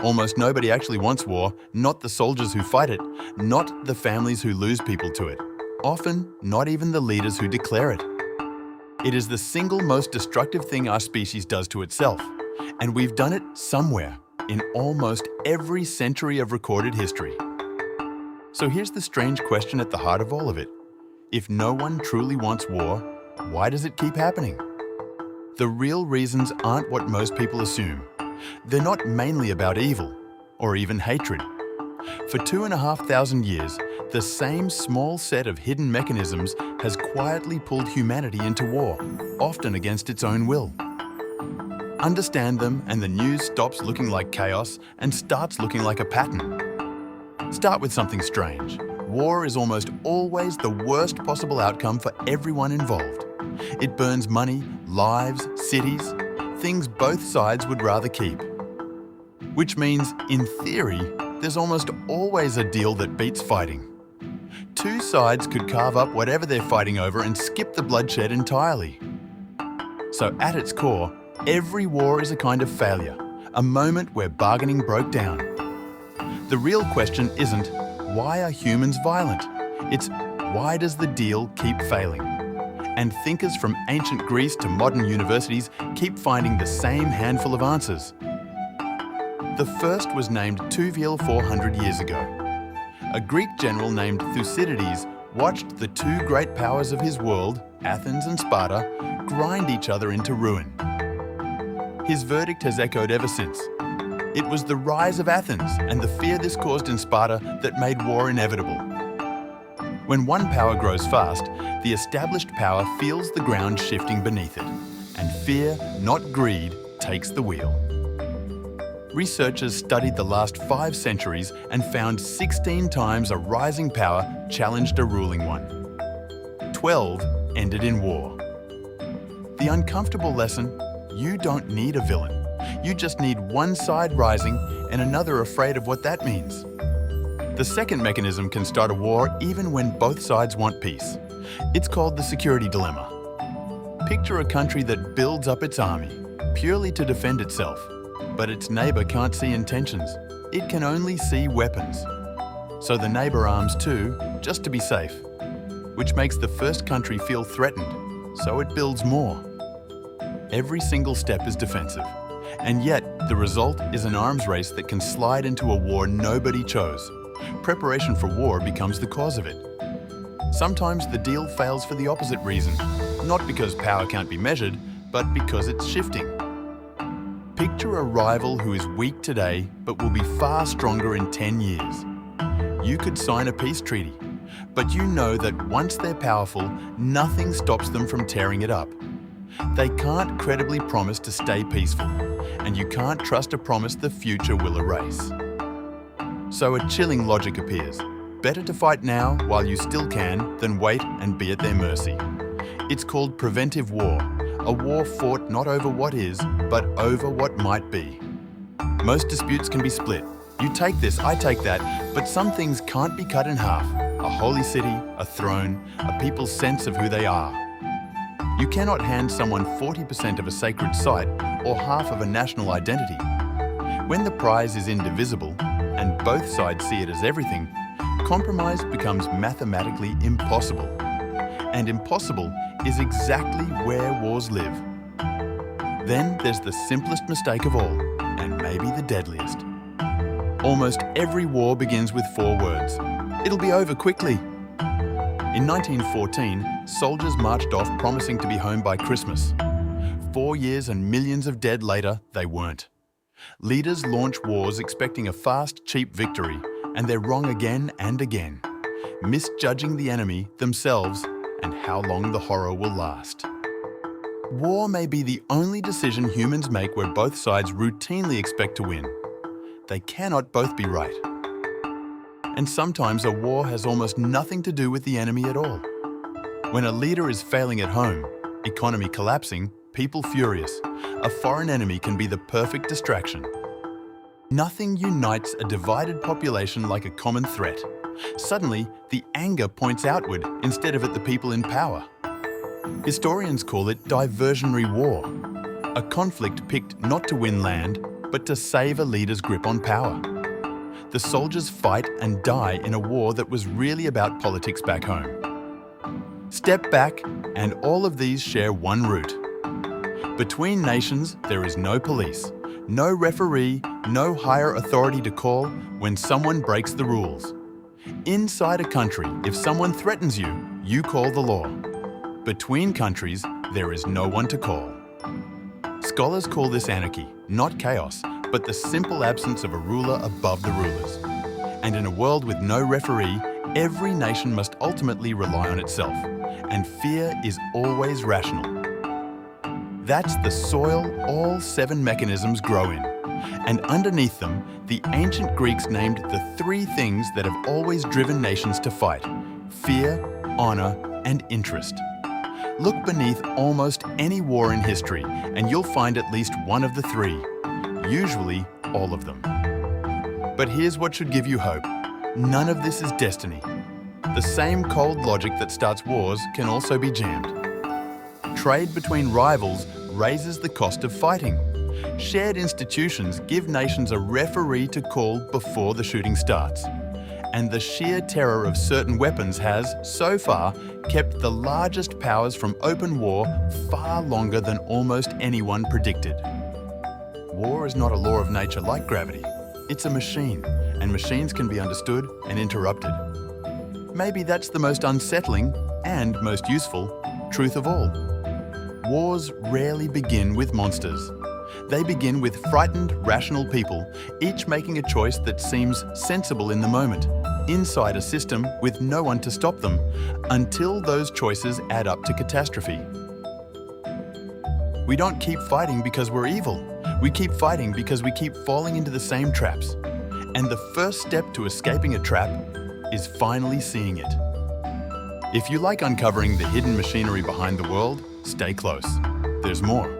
Almost nobody actually wants war, not the soldiers who fight it, not the families who lose people to it, often not even the leaders who declare it. It is the single most destructive thing our species does to itself, and we've done it somewhere in almost every century of recorded history. So here's the strange question at the heart of all of it. If no one truly wants war, why does it keep happening? The real reasons aren't what most people assume. They're not mainly about evil, or even hatred. For 2,500 years, the same small set of hidden mechanisms has quietly pulled humanity into war, often against its own will. Understand them and the news stops looking like chaos and starts looking like a pattern. Start with something strange. War is almost always the worst possible outcome for everyone involved. It burns money, lives, cities, things both sides would rather keep. Which means, in theory, there's almost always a deal that beats fighting. Two sides could carve up whatever they're fighting over and skip the bloodshed entirely. So at its core, every war is a kind of failure, a moment where bargaining broke down. The real question isn't, why are humans violent? It's, why does the deal keep failing? And thinkers from ancient Greece to modern universities keep finding the same handful of answers. The first was named Tuviel 400 years ago. A Greek general named Thucydides watched the two great powers of his world, Athens and Sparta, grind each other into ruin. His verdict has echoed ever since. It was the rise of Athens and the fear this caused in Sparta that made war inevitable. When one power grows fast, the established power feels the ground shifting beneath it, and fear, not greed, takes the wheel. Researchers studied the last 5 centuries and found 16 times a rising power challenged a ruling one. 12 ended in war. The uncomfortable lesson: you don't need a villain. You just need one side rising and another afraid of what that means. The second mechanism can start a war even when both sides want peace. It's called the security dilemma. Picture a country that builds up its army, purely to defend itself, but its neighbour can't see intentions. It can only see weapons. So the neighbour arms too, just to be safe, which makes the first country feel threatened, so it builds more. Every single step is defensive, and yet the result is an arms race that can slide into a war nobody chose. Preparation for war becomes the cause of it. Sometimes the deal fails for the opposite reason, not because power can't be measured, but because it's shifting. Picture a rival who is weak today, but will be far stronger in 10 years. You could sign a peace treaty, but you know that once they're powerful, nothing stops them from tearing it up. They can't credibly promise to stay peaceful, and you can't trust a promise the future will erase. So a chilling logic appears. Better to fight now while you still can than wait and be at their mercy. It's called preventive war, a war fought not over what is, but over what might be. Most disputes can be split. You take this, I take that, but some things can't be cut in half. A holy city, a throne, a people's sense of who they are. You cannot hand someone 40% of a sacred site or half of a national identity. When the prize is indivisible, and both sides see it as everything, compromise becomes mathematically impossible. And impossible is exactly where wars live. Then there's the simplest mistake of all, and maybe the deadliest. Almost every war begins with 4 words. It'll be over quickly. In 1914, soldiers marched off promising to be home by Christmas. 4 years and millions of dead later, they weren't. Leaders launch wars expecting a fast, cheap victory, and they're wrong again and again, misjudging the enemy, themselves, and how long the horror will last. War may be the only decision humans make where both sides routinely expect to win. They cannot both be right. And sometimes a war has almost nothing to do with the enemy at all. When a leader is failing at home, economy collapsing, people furious, a foreign enemy can be the perfect distraction. Nothing unites a divided population like a common threat. Suddenly, the anger points outward instead of at the people in power. Historians call it diversionary war, a conflict picked not to win land, but to save a leader's grip on power. The soldiers fight and die in a war that was really about politics back home. Step back, and all of these share one root. Between nations, there is no police, no referee, no higher authority to call when someone breaks the rules. Inside a country, if someone threatens you, you call the law. Between countries, there is no one to call. Scholars call this anarchy, not chaos, but the simple absence of a ruler above the rulers. And in a world with no referee, every nation must ultimately rely on itself, and fear is always rational. That's the soil all 7 mechanisms grow in. And underneath them, the ancient Greeks named the 3 things that have always driven nations to fight: fear, honor, and interest. Look beneath almost any war in history, and you'll find at least one of the 3, usually all of them. But here's what should give you hope. None of this is destiny. The same cold logic that starts wars can also be jammed. Trade between rivals raises the cost of fighting. Shared institutions give nations a referee to call before the shooting starts. And the sheer terror of certain weapons has, so far, kept the largest powers from open war far longer than almost anyone predicted. War is not a law of nature like gravity. It's a machine, and machines can be understood and interrupted. Maybe that's the most unsettling and most useful truth of all. Wars rarely begin with monsters. They begin with frightened, rational people, each making a choice that seems sensible in the moment, inside a system with no one to stop them, until those choices add up to catastrophe. We don't keep fighting because we're evil. We keep fighting because we keep falling into the same traps. And the first step to escaping a trap is finally seeing it. If you like uncovering the hidden machinery behind the world, stay close. There's more.